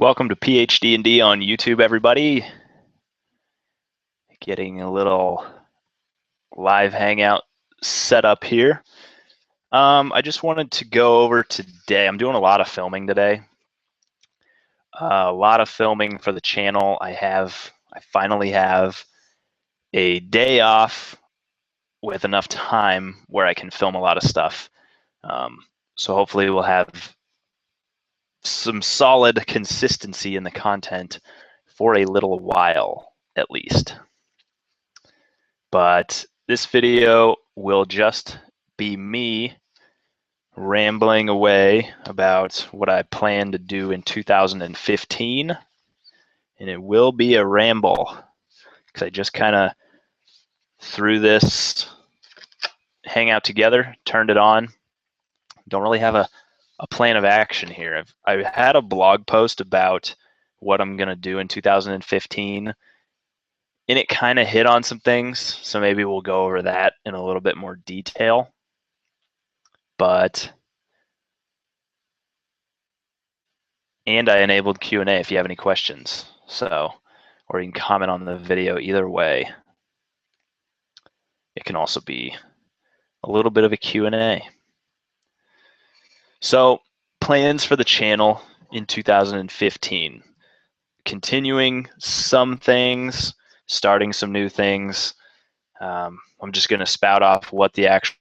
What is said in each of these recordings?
Welcome to PhDnD on YouTube, everybody. Getting a little live hangout set up here. I just wanted to go over today. I'm doing a lot of filming today. A lot of filming for the channel. I finally have a day off with enough time where I can film a lot of stuff. So hopefully we'll have some solid consistency in the content for a little while, at least. But this video will just be me rambling away about what I plan to do in 2015. And it will be a ramble because I just kind of threw this hangout together, turned it on. Don't really have a plan of action here. I've had a blog post about what I'm going to do in 2015. And it kind of hit on some things, so maybe we'll go over that in a little bit more detail. And I enabled Q&A if you have any questions. Or you can comment on the video either way. It can also be a little bit of a Q&A. So, plans for the channel in 2015. Continuing some things, starting some new things. I'm just going to spout off what the actual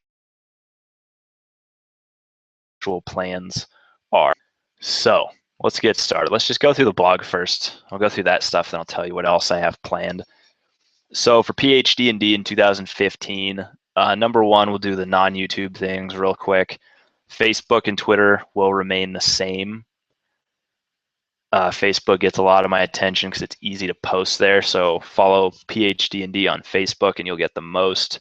plans are. So let's get started. Let's just go through the blog first. I'll go through that stuff, then I'll tell you what else I have planned. So for PhDnD in 2015, number one, we'll do the non-YouTube things real quick. Facebook and Twitter will remain the same. Facebook gets a lot of my attention because it's easy to post there. So follow PhDnD on Facebook and you'll get the most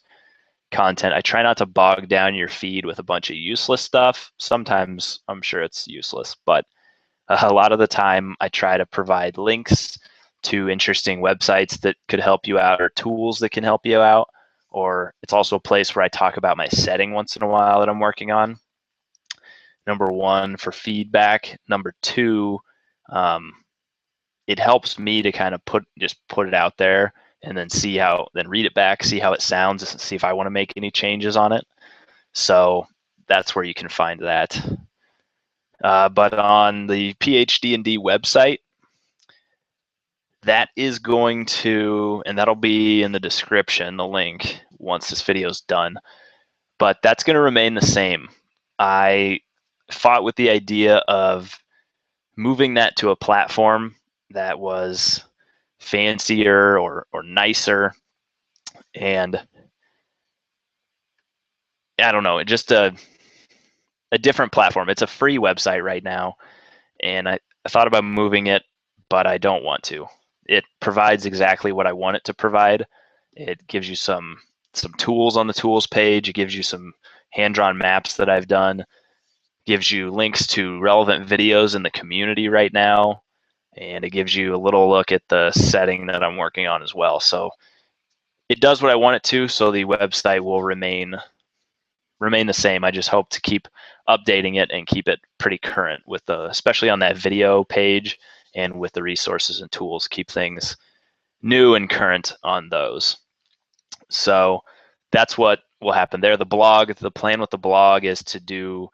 content. I try not to bog down your feed with a bunch of useless stuff. Sometimes I'm sure it's useless, but a lot of the time I try to provide links to interesting websites that could help you out or tools that can help you out. Or it's also a place where I talk about my setting once in a while that I'm working on. Number one, for feedback. Number two, it helps me to kind of just put it out there and then then read it back, see how it sounds, and see if I want to make any changes on it. So that's where you can find that. But on the PhDnD website, that is going to, and that'll be in the description, the link, once this video is done. But that's going to remain the same. I fought with the idea of moving that to a platform that was fancier or nicer, and I don't know, just a different platform. It's a free website right now, and I thought about moving it, but I don't want to. It provides exactly what I want it to provide. It gives you some tools on the tools page. It gives you some hand-drawn maps that I've done. Gives you links to relevant videos in the community right now, and it gives you a little look at the setting that I'm working on as well. So it does what I want it to, so the website will remain the same. I just hope to keep updating it and keep it pretty current with especially on that video page and with the resources and tools, keep things new and current on those. So that's what will happen there. The plan with the blog is to do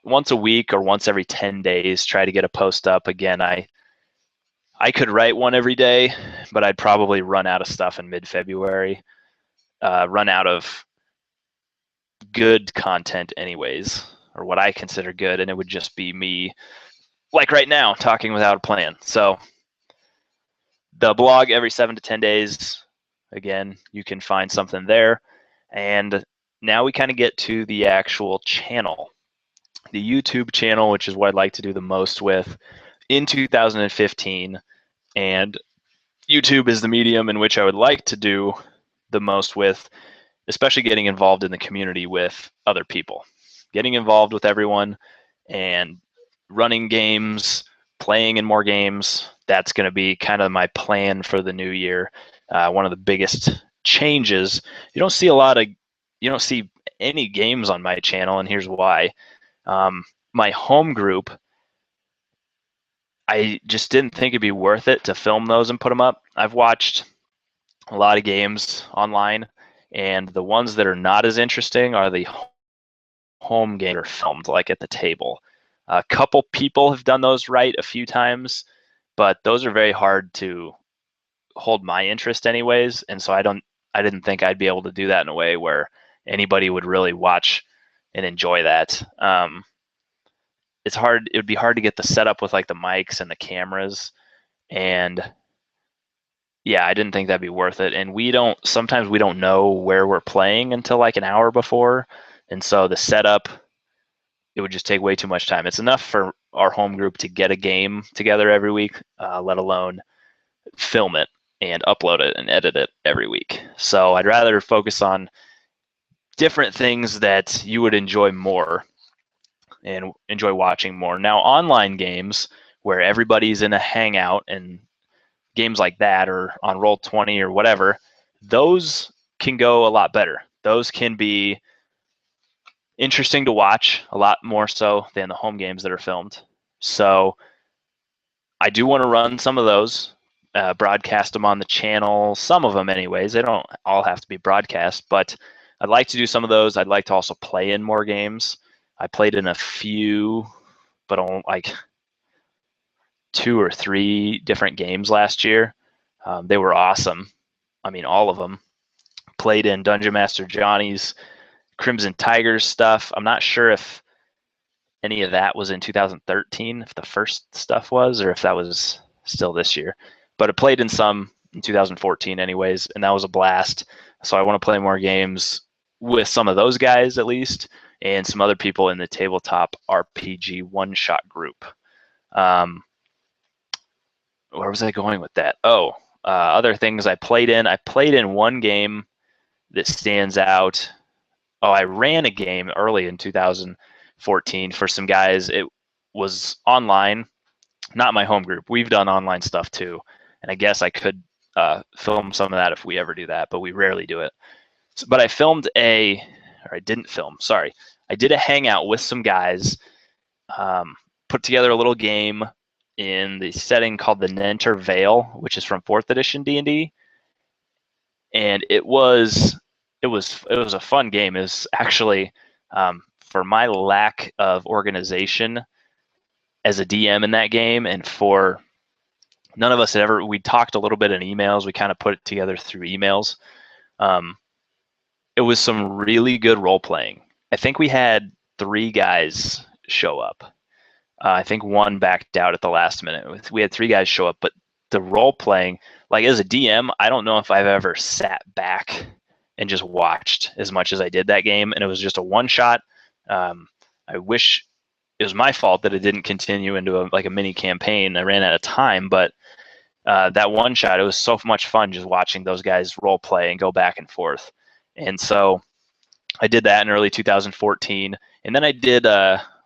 once a week or once every 10 days, try to get a post up. Again, I could write one every day, but I'd probably run out of stuff in mid-February, run out of good content anyways, or what I consider good, and it would just be me, like right now, talking without a plan. So the blog every 7 to 10 days, again, you can find something there. And now we kind of get to the actual channel. The YouTube channel, which is what I'd like to do the most with in 2015, and YouTube is the medium in which I would like to do the most with, especially getting involved in the community with other people, getting involved with everyone and running games, playing in more games. That's going to be kind of my plan for the new year. One of the biggest changes, you don't see any games on my channel, and here's why. My home group, I just didn't think it'd be worth it to film those and put them up. I've watched a lot of games online, and the ones that are not as interesting are the home games that are filmed, like at the table. A couple people have done those right a few times, but those are very hard to hold my interest anyways, and so I didn't think I'd be able to do that in a way where anybody would really watch and enjoy that. It's hard. It would be hard to get the setup with like the mics and the cameras, and yeah, I didn't think that'd be worth it. And sometimes we don't know where we're playing until like an hour before, and so the setup, it would just take way too much time. It's enough for our home group to get a game together every week, let alone film it and upload it and edit it every week. So I'd rather focus on different things that you would enjoy more and enjoy watching more. Now, online games where everybody's in a hangout and games like that, or on Roll20 or whatever, those can go a lot better. Those can be interesting to watch a lot more so than the home games that are filmed. So I do want to run some of those, broadcast them on the channel, some of them anyways. They don't all have to be broadcast, but I'd like to do some of those. I'd like to also play in more games. I played in a few, but on like 2 or 3 different games last year. They were awesome. I mean, all of them. Played in Dungeon Master Johnny's Crimson Tigers stuff. I'm not sure if any of that was in 2013, if the first stuff was, or if that was still this year. But I played in some in 2014 anyways, and that was a blast. So I want to play more games with some of those guys at least, and some other people in the tabletop RPG one-shot group. Where was I going with that? Oh, other things I played in. I played in one game that stands out. Oh, I ran a game early in 2014 for some guys. It was online, not my home group. We've done online stuff too, and I guess I could film some of that if we ever do that, but we rarely do it. So, but I didn't film. Sorry, I did a hangout with some guys. Put together a little game in the setting called the Nenter Vale, which is from 4th edition D&D, and it was a fun game. It was actually, for my lack of organization as a DM in that game, and for none of us had ever, we talked a little bit in emails. We kind of put it together through emails. It was some really good role playing. I think we had 3 guys show up. I think one backed out at the last minute. We had 3 guys show up, but the role playing, like as a DM, I don't know if I've ever sat back and just watched as much as I did that game. And it was just a one shot. I wish it was my fault that it didn't continue into a mini campaign. I ran out of time, but that one shot, it was so much fun just watching those guys role play and go back and forth. And so I did that in early 2014. And then I did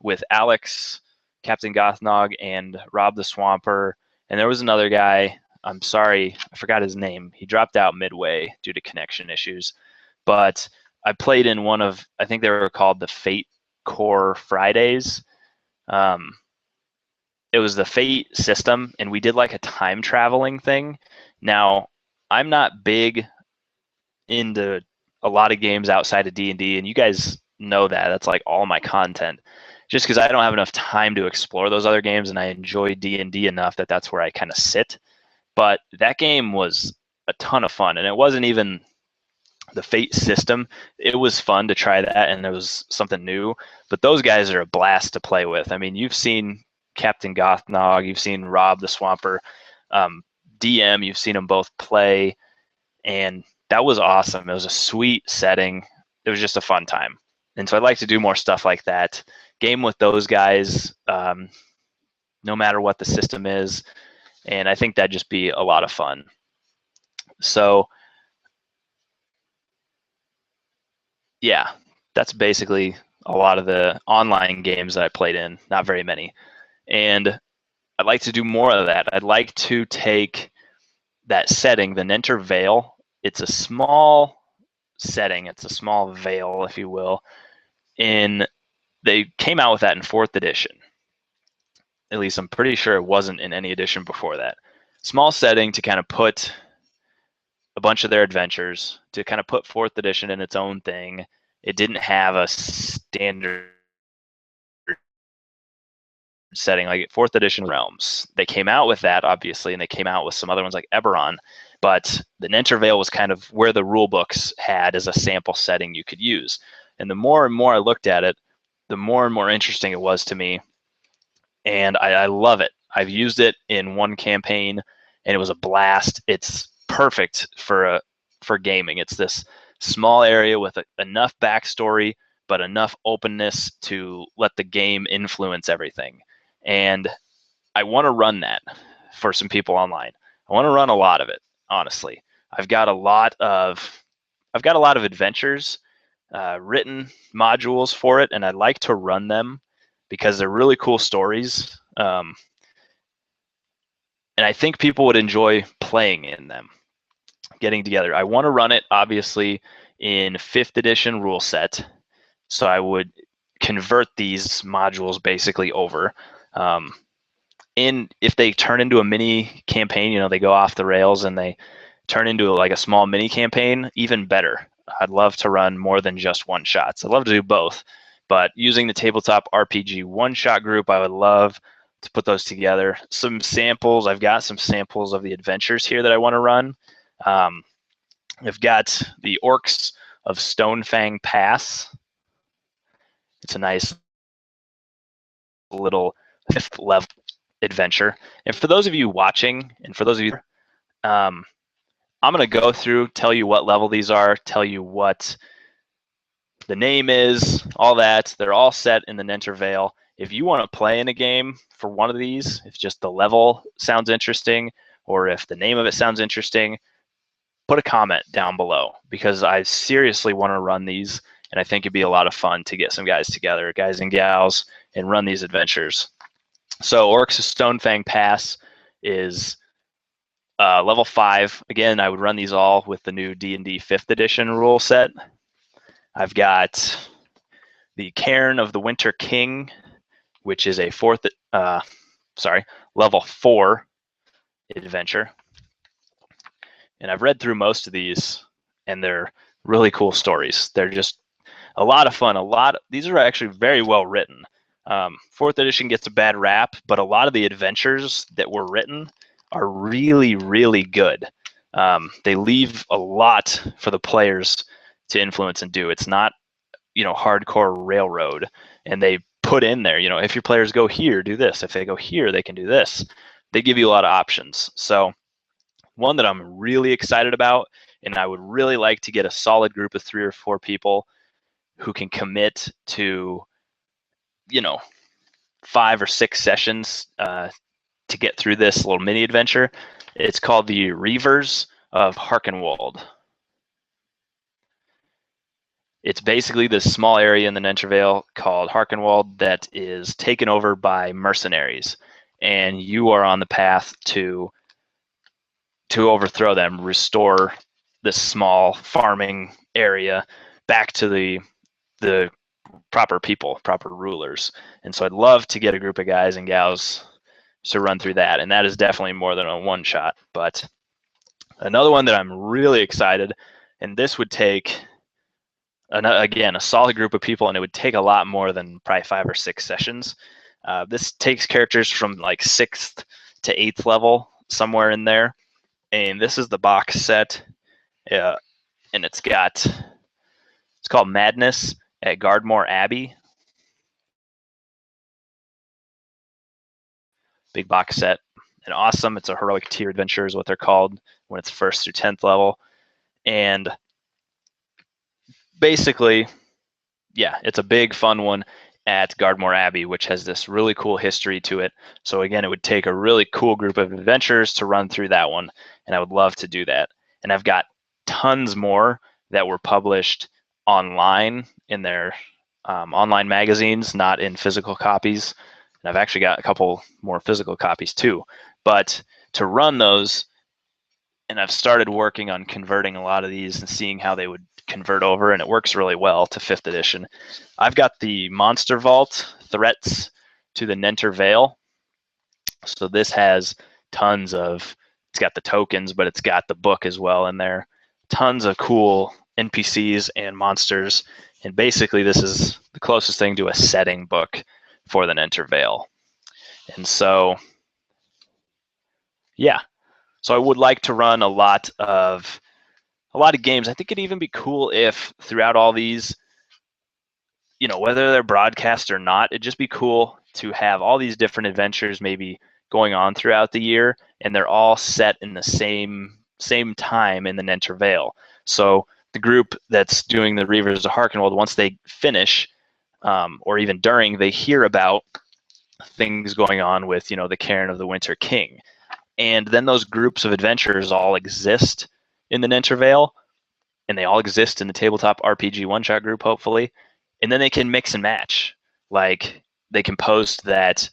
with Alex, Captain Gothnog, and Rob the Swamper. And there was another guy, I'm sorry, I forgot his name. He dropped out midway due to connection issues. But I played in one of, I think they were called the Fate Core Fridays. It was the Fate system, and we did like a time traveling thing. Now, I'm not big into a lot of games outside of D&D, and you guys know that. That's like all my content. Just because I don't have enough time to explore those other games, and I enjoy D&D enough that that's where I kind of sit. But that game was a ton of fun, and it wasn't even the Fate system. It was fun to try that, and it was something new. But those guys are a blast to play with. I mean, you've seen Captain Gothnog, you've seen Rob the Swamper, DM, you've seen them both play, and that was awesome. It was a sweet setting. It was just a fun time. And so I'd like to do more stuff like that. Game with those guys, no matter what the system is. And I think that'd just be a lot of fun. So yeah, that's basically a lot of the online games that I played in, not very many. And I'd like to do more of that. I'd like to take that setting, the Nenter Vale. It's a small setting. It's a small vale, if you will. They came out with that in 4th edition. At least I'm pretty sure it wasn't in any edition before that. Small setting to kind of put a bunch of their adventures, to kind of put 4th edition in its own thing. It didn't have a standard setting like 4th edition Realms. They came out with that, obviously, and they came out with some other ones like Eberron, but the Nentervale was kind of where the rule books had as a sample setting you could use. And the more and more I looked at it, the more and more interesting it was to me. And I love it. I've used it in one campaign, and it was a blast. It's perfect for gaming. It's this small area with enough backstory, but enough openness to let the game influence everything. And I want to run that for some people online. I want to run a lot of it, honestly. I've got a lot of adventures, written modules for it, and I'd like to run them because they're really cool stories. And I think people would enjoy playing in them, getting together. I want to run it, obviously, in 5th edition rule set. So I would convert these modules basically over. And if they turn into a mini campaign, they go off the rails and they turn into like a small mini campaign, even better. I'd love to run more than just one shots. I'd love to do both, but using the tabletop RPG one shot group, I would love to put those together. Some samples, I've got some samples of the adventures here that I want to run. I've got the Orcs of Stonefang Pass. It's a nice little 5th level adventure. And for those of you watching, and for those of you, I'm going to go through, tell you what level these are, tell you what the name is, all that. They're all set in the Nentervale. If you want to play in a game for one of these, if just the level sounds interesting, or if the name of it sounds interesting, put a comment down below, because I seriously want to run these, and I think it'd be a lot of fun to get some guys together, guys and gals, and run these adventures. So Orcs of Stonefang Pass is level 5. Again, I would run these all with the new D&D 5th edition rule set. I've got the Cairn of the Winter King, which is a level 4 adventure. And I've read through most of these, and they're really cool stories. They're just a lot of fun. These are actually very well written. 4th edition gets a bad rap, but a lot of the adventures that were written are really, really good. They leave a lot for the players to influence and do. It's not, hardcore railroad, and they put in there, if your players go here, do this. If they go here, they can do this. They give you a lot of options. So one that I'm really excited about, and I would really like to get a solid group of 3 or 4 people who can commit to, 5 or 6 sessions to get through this little mini adventure. It's called the Reavers of Harkenwald. It's basically this small area in the Nentervale called Harkenwald that is taken over by mercenaries, and you are on the path to overthrow them, restore this small farming area back to the proper people, proper rulers. And so I'd love to get a group of guys and gals to run through that, and that is definitely more than a one shot. But another one that I'm really excited, and this would take, again, a solid group of people, and it would take a lot more than probably 5 or 6 sessions. This takes characters from like 6th to 8th level, somewhere in there, and this is the box set, and it's called Madness at Gardmore Abbey. Big box set, and awesome. It's a heroic tier adventure is what they're called when it's 1st through 10th level. And basically, yeah, it's a big fun one at Gardmore Abbey, which has this really cool history to it. So again, it would take a really cool group of adventurers to run through that one, and I would love to do that. And I've got tons more that were published online in their online magazines, not in physical copies. And I've actually got a couple more physical copies too. But to run those, and I've started working on converting a lot of these and seeing how they would convert over, and it works really well to 5th edition. I've got the Monster Vault Threats to the Nentervale. So this has tons of, it's got the tokens, but it's got the book as well in there. Tons of cool NPCs and monsters. And basically this is the closest thing to a setting book for the Neanderthal. And so, yeah. So I would like to run a lot of games. I think it'd even be cool if throughout all these, whether they're broadcast or not, it'd just be cool to have all these different adventures maybe going on throughout the year, and they're all set in the same time in the Neanderthal. So the group that's doing the Reavers of Harkenwald, once they finish, or even during, they hear about things going on with, the Cairn of the Winter King. And then those groups of adventurers all exist in the Neanderthal, and they all exist in the tabletop RPG one-shot group, hopefully. And then they can mix and match. Like, they can post that,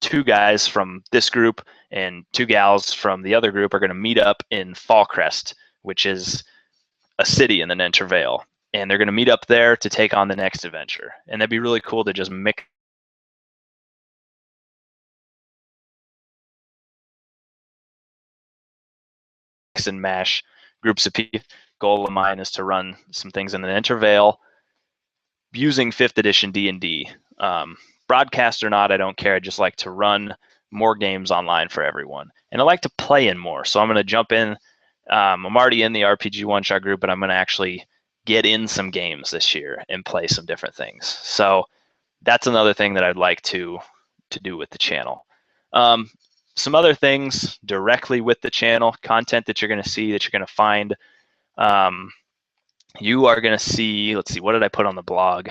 two guys from this group and two gals from the other group are going to meet up in Fallcrest, which is a city in the Neanderthal. And they're going to meet up there to take on the next adventure. And that'd be really cool to just mix and mash groups of people. Goal of mine is to run some things in the Neanderthal using 5th edition D&D. Broadcast or not, I don't care. I just like to run more games online for everyone. And I like to play in more. So I'm going to jump in. I'm already in the RPG one-shot group, but I'm going to actually get in some games this year and play some different things. So that's another thing that I'd like to do with the channel. Some other things directly with the channel, content that you're going to see, that you're going to find. You are going to see, let's see, what did I put on the blog?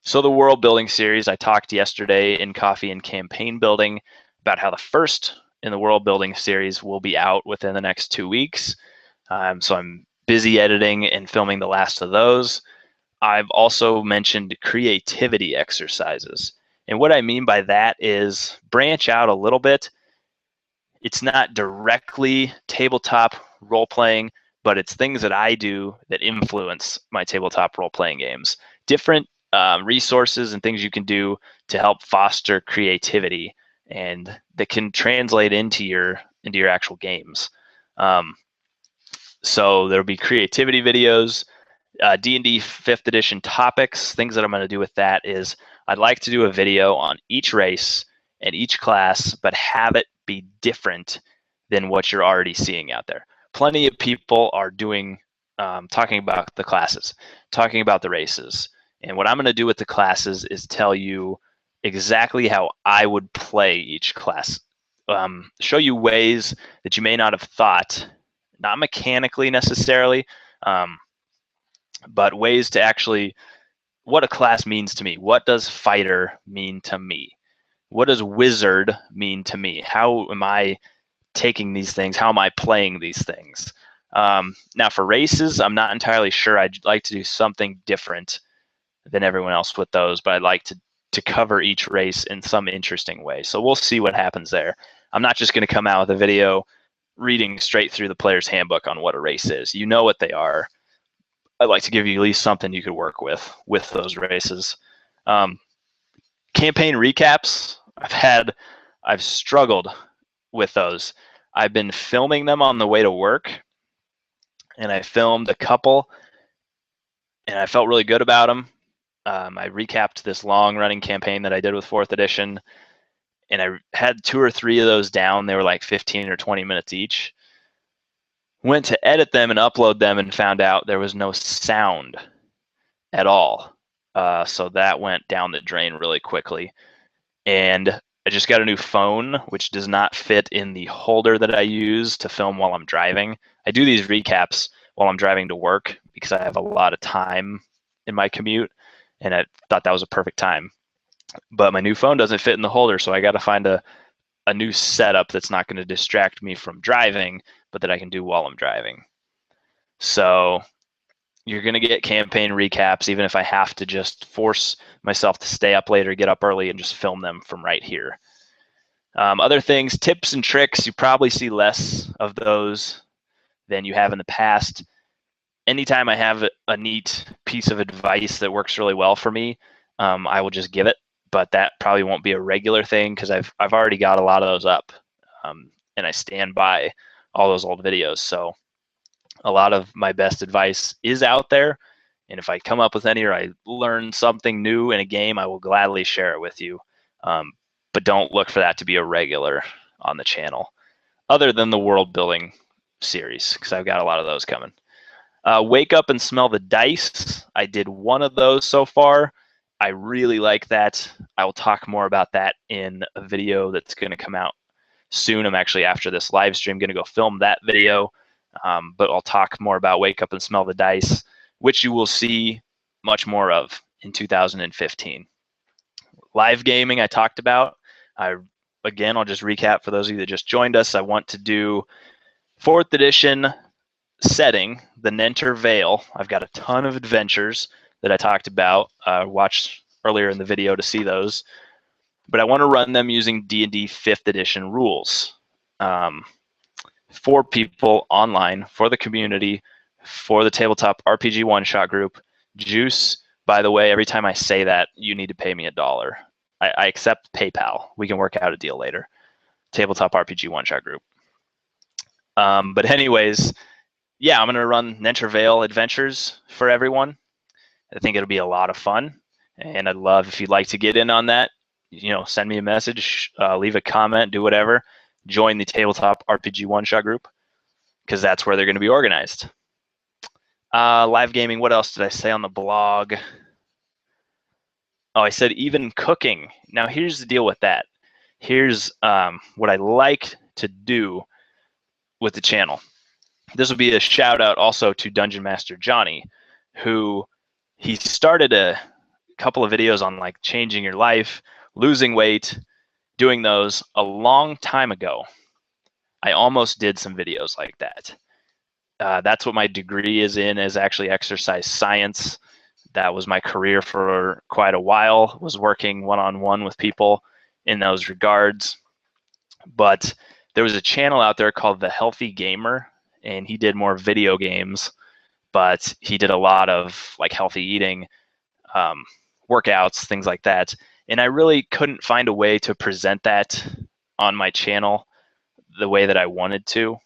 So the world building series, I talked yesterday in Coffee and Campaign Building about how the first in the world building series will be out within the next 2 weeks. So I'm busy editing and filming the last of those. I've also mentioned creativity exercises. And what I mean by that is branch out a little bit. It's not directly tabletop role-playing, but it's things that I do that influence my tabletop role-playing games. Different resources and things you can do to help foster creativity, and that can translate into your actual games. So there'll be creativity videos, D&D 5th edition topics. Things that I'm going to do with that is I'd like to do a video on each race and each class, but have it be different than what you're already seeing out there. Plenty of people are doing, talking about the classes, talking about the races. And what I'm going to do with the classes is tell you exactly how I would play each class. Show you ways that you may not have thought, not mechanically necessarily, but ways to actually, what a class means to me. What does fighter mean to me? What does wizard mean to me? How am I taking these things? How am I playing these things? Now for races, I'm not entirely sure. I'd like to do something different than everyone else with those, but I'd like to cover each race in some interesting way. So we'll see what happens there. I'm not just going to come out with a video reading straight through the player's handbook on what a race is. You know what they are. I'd like to give you at least something you could work with those races. Campaign recaps, I've struggled with those. I've been filming them on the way to work, and I filmed a couple, and I felt really good about them. I recapped this long-running campaign that I did with 4th edition, and I had 2 or 3 of those down. They were like 15 or 20 minutes each. Went to edit them and upload them and found out there was no sound at all. So that went down the drain really quickly. And I just got a new phone, which does not fit in the holder that I use to film while I'm driving. I do these recaps while I'm driving to work because I have a lot of time in my commute, and I thought that was a perfect time. But my new phone doesn't fit in the holder, so I got to find a new setup that's not going to distract me from driving, but that I can do while I'm driving. So you're going to get campaign recaps, even if I have to just force myself to stay up later, get up early, and just film them from right here. Other things, tips and tricks, you probably see less of those than you have in the past. Anytime I have a neat piece of advice that works really well for me, I will just give it. but that probably won't be a regular thing because I've already got a lot of those up, and I stand by all those old videos. So a lot of my best advice is out there, and if I come up with any or I learn something new in a game, I will gladly share it with you. But don't look for that to be a regular on the channel, other than the world building series, because I've got a lot of those coming. Wake up and smell the dice. I did one of those so far. I really like that. I will talk more about that in a video that's going to come out soon. I'm actually, after this live stream, going to go film that video, but I'll talk more about wake up and smell the dice, which you will see much more of in 2015. Live gaming I talked about. Again, I'll just recap for those of you that just joined us. I want to do 4th edition setting, the Nenter Vale. I've got a ton of adventures that I talked about. Watch earlier in the video to see those. But I want to run them using D&D 5th edition rules. For people online, for the community, for the tabletop RPG one-shot group. Juice, by the way, every time I say that, you need to pay me $1. I accept PayPal. We can work out a deal later. Tabletop RPG one-shot group. But anyways, yeah, I'm going to run Nenter Vale adventures for everyone. I think it'll be a lot of fun, and I'd love if you'd like to get in on that. Send me a message, leave a comment, do whatever. Join the Tabletop RPG one-shot group, because that's where they're going to be organized. Live gaming, what else did I say on the blog? Oh, I said even cooking. Now, here's the deal with that. Here's what I like to do with the channel. This will be a shout out also to Dungeon Master Johnny, who he started a couple of videos on like changing your life, losing weight, doing those a long time ago. I almost did some videos like that. That's what my degree is in, is actually exercise science. That was my career for quite a while, was working one-on-one with people in those regards. But there was a channel out there called The Healthy Gamer, and he did more video games, but he did a lot of like healthy eating, workouts, things like that. And I really couldn't find a way to present that on my channel the way that I wanted to.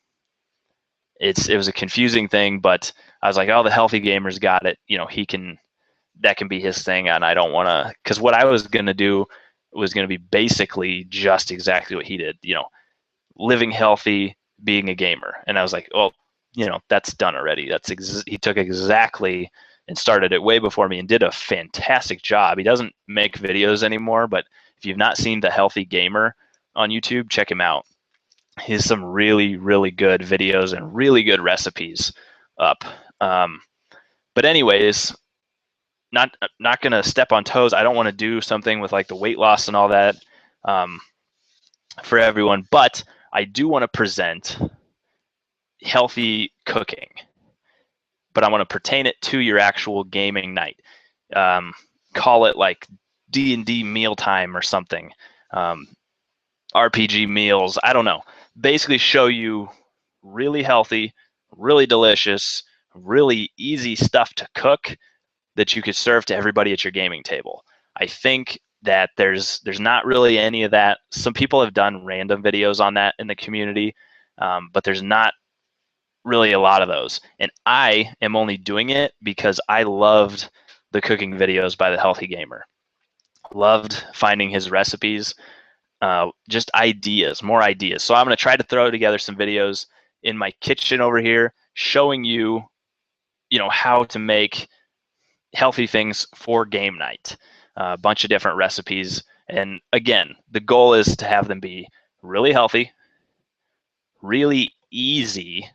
It was a confusing thing, but I was like, oh, the Healthy Gamer's got it. That can be his thing, and I don't want to, because what I was going to do was going to be basically just exactly what he did, living healthy, being a gamer. And I was like, well, that's done already. He took exactly and started it way before me and did a fantastic job. He doesn't make videos anymore, but if you've not seen The Healthy Gamer on YouTube, check him out. He has some really, really good videos and really good recipes up. But anyways, not going to step on toes. I don't want to do something with like the weight loss and all that for everyone, but I do want to present healthy cooking, but I want to pertain it to your actual gaming night. Call it like D&D mealtime or something. RPG meals, I don't know. Basically show you really healthy, really delicious, really easy stuff to cook that you could serve to everybody at your gaming table. I think that there's not really any of that. Some people have done random videos on that in the community, but there's not really a lot of those. And I am only doing it because I loved the cooking videos by The Healthy Gamer. Loved finding his recipes, just ideas, more ideas. So I'm going to try to throw together some videos in my kitchen over here showing you, how to make healthy things for game night. A bunch of different recipes. And again, the goal is to have them be really healthy, really easy,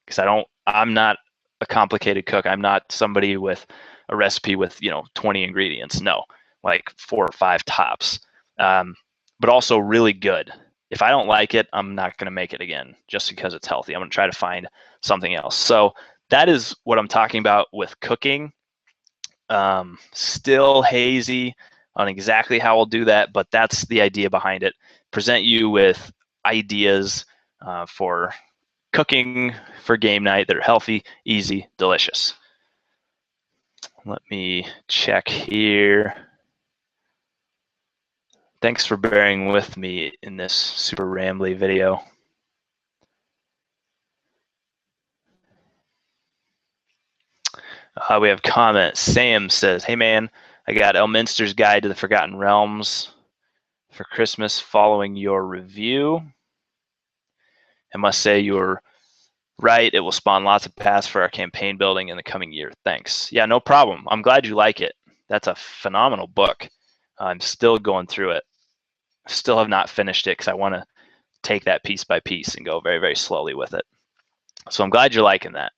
because I'm not a complicated cook. I'm not somebody with a recipe with 20 ingredients. No, like 4 or 5 tops. But also really good. If I don't like it, I'm not going to make it again just because it's healthy. I'm going to try to find something else. So that is what I'm talking about with cooking. Still hazy on exactly how I'll do that, but that's the idea behind it. Present you with ideas for cooking for game night that are healthy, easy, delicious. Let me check here. Thanks for bearing with me in this super rambly video. We have comments. Sam says, hey man, I got Elminster's Guide to the Forgotten Realms for Christmas following your review. I must say you're right. It will spawn lots of paths for our campaign building in the coming year. Thanks. Yeah, no problem. I'm glad you like it. That's a phenomenal book. I'm still going through it. Still have not finished it because I want to take that piece by piece and go very, very slowly with it. So I'm glad you're liking that.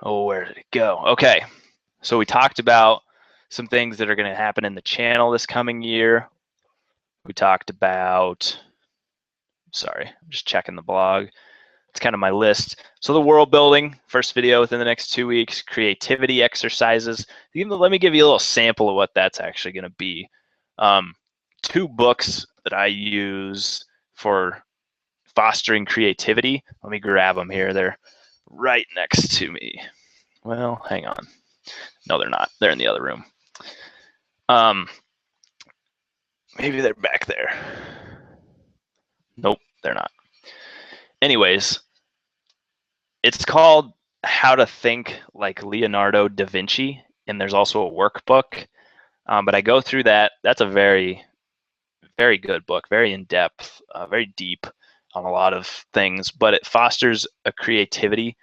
Oh, where did it go? Okay. So we talked about some things that are going to happen in the channel this coming year. We talked about, sorry, I'm just checking the blog. It's kind of my list. So the world building, first video within the next 2 weeks, creativity exercises. Let me give you a little sample of what that's actually going to be. 2 books that I use for fostering creativity. Let me grab them here. They're right next to me. Well, hang on. No, they're not. They're in the other room. Maybe they're back there. Nope, they're not. Anyways, it's called How to Think Like Leonardo da Vinci, and there's also a workbook. But I go through that. That's a very, very good book, very in-depth, very deep on a lot of things, but it fosters a creativity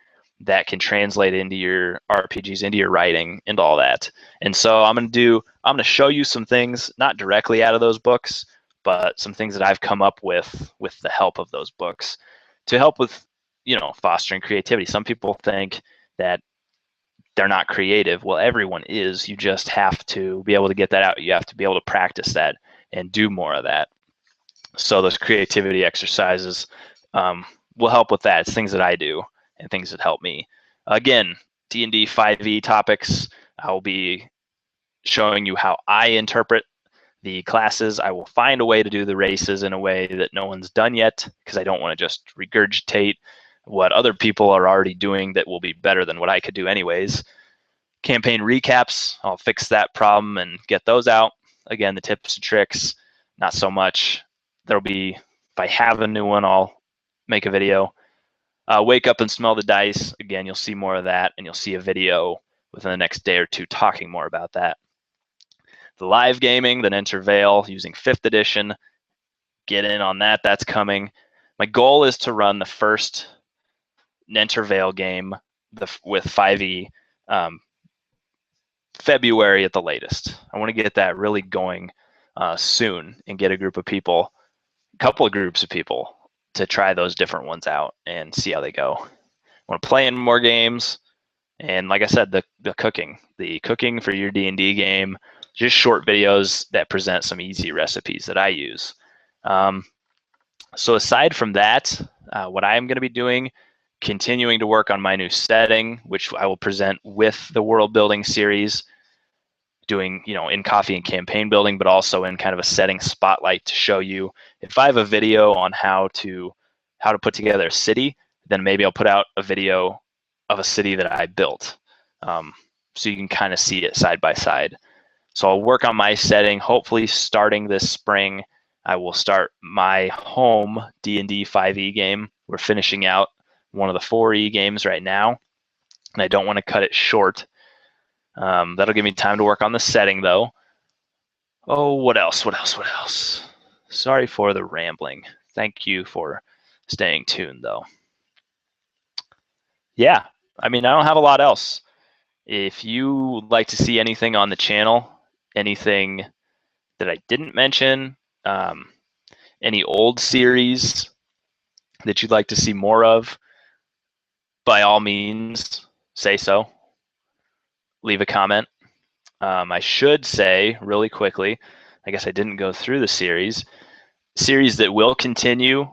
that can translate into your RPGs, into your writing, into all that. And so I'm gonna show you some things, not directly out of those books, but some things that I've come up with the help of those books to help with, fostering creativity. Some people think that they're not creative. Well, everyone is. You just have to be able to get that out. You have to be able to practice that and do more of that. So those creativity exercises will help with that. It's things that I do and things that help me. Again, D&D 5e topics. I'll be showing you how I interpret the classes. I will find a way to do the races in a way that no one's done yet, because I don't want to just regurgitate what other people are already doing that will be better than what I could do anyways. Campaign recaps, I'll fix that problem and get those out. Again, the tips and tricks, not so much. There'll be, if I have a new one, I'll make a video. Wake up and smell the dice. Again, you'll see more of that, and you'll see a video within the next day or 2 talking more about that. The live gaming, the Enter Veil using 5th edition. Get in on that. That's coming. My goal is to run the first Enter Veil game with 5e February at the latest. I want to get that really going soon and get a couple of groups of people to try those different ones out and see how they go. I want to play in more games, and like I said, the cooking for your D&D game, just short videos that present some easy recipes that I use. So aside from that, what I'm going to be doing, continuing to work on my new setting, which I will present with the world building series, doing, in coffee and campaign building, but also in kind of a setting spotlight to show you. If I have a video on how to put together a city, then maybe I'll put out a video of a city that I built. So you can kind of see it side by side. So I'll work on my setting. Hopefully starting this spring, I will start my home D&D 5e game. We're finishing out one of the 4e games right now, and I don't want to cut it short. That'll give me time to work on the setting, though. Oh, what else? Sorry for the rambling. Thank you for staying tuned, though. Yeah, I don't have a lot else. If you would like to see anything on the channel, anything that I didn't mention, any old series that you'd like to see more of, by all means, say so. Leave a comment. I should say really quickly, I guess I didn't go through the series that will continue,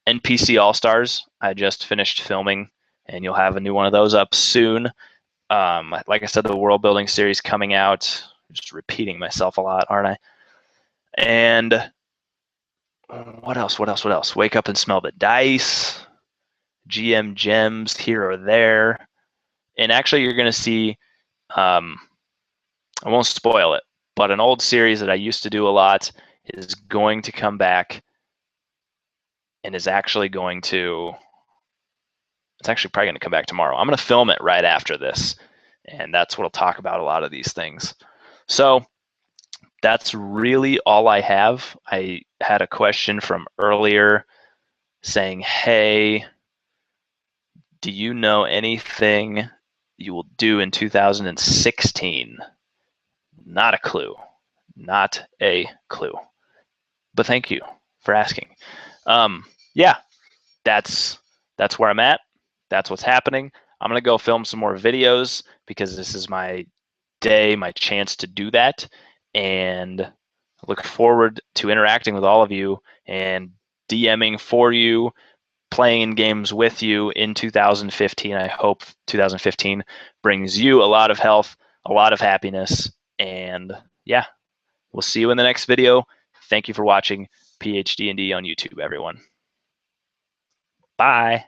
NPC All-Stars. I just finished filming, and you'll have a new one of those up soon. Like I said, the world building series coming out. Just repeating myself a lot, aren't I? And what else? Wake up and smell the dice. GM gems here or there. And actually, you're going to see, I won't spoil it, but an old series that I used to do a lot is going to come back and is actually going to, it's actually probably going to come back tomorrow. I'm going to film it right after this, and that's what I'll talk about a lot of these things. So that's really all I have. I had a question from earlier saying, hey, do you know anything you will do in 2016? Not a clue. Not a clue. But thank you for asking. Yeah, that's where I'm at. That's what's happening. I'm gonna go film some more videos because this is my day, my chance to do that, and look forward to interacting with all of you and DMing for you, playing games with you in 2015. I hope 2015 brings you a lot of health, a lot of happiness, and yeah, we'll see you in the next video. Thank you for watching PhDnD on YouTube, everyone. Bye.